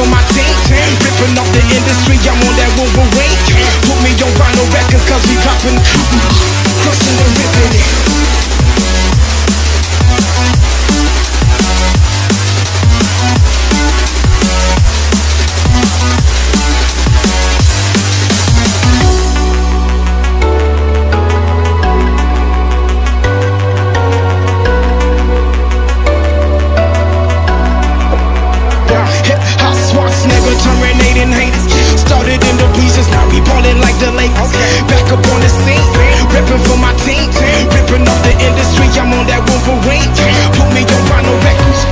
for my team, ripping off the industry, I'm on that Wolverine. Put me on vinyl records cause we poppin', crushing and ripping it. Terminating haters, started in the bleachers, now we ballin' like the Lakers. Back up on the scene, rippin' for my team, rippin' off the industry, I'm on that Wolverine. Put me on vinyl records.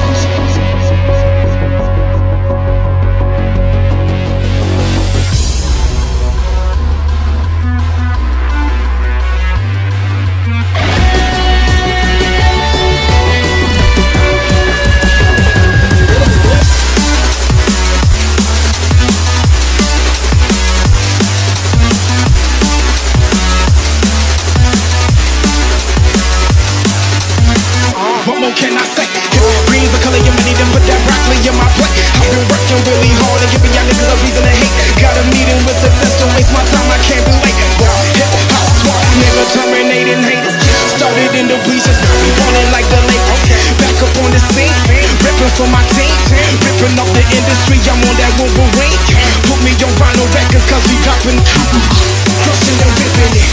What more can I say? Green's the color of money, then put that broccoli in my plate. I've been working really hard and giving y'all niggas a reason to hate. Got a meeting with success, don't waste my time, I can't be late. Hip hop swap, nigga, terminating haters. Started in the bleachers, now we ballin' like the Lakers. Back up on the scene, rippin' for my team, rippin' off the industry, I'm on that Wolverine. Put me on vinyl records cause we poppin', crushing and rippin' it.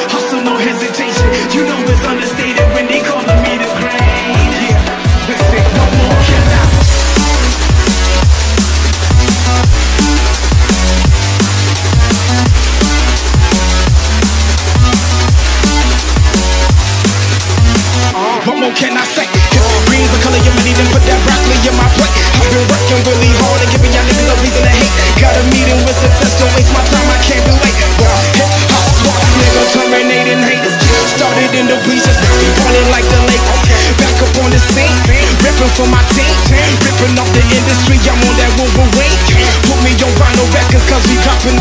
Hustle, no hesitation. You know it's understated when they callin' me the great. Yeah, listen, what more can I? What more can I say? Green's the color of money, then put that broccoli in my plate. I've been working really hard and giving y'all niggas a reason to hate. Got a meeting with success, don't waste my time, I can't be late. Hip hop swap, nigga, terminating haters. Started in the bleachers, now we ballin' like the Lakers. Back up on the scene, rippin' for my team, rippin' off the industry, I'm on that Wolverine. Put me on vinyl records cause we poppin'.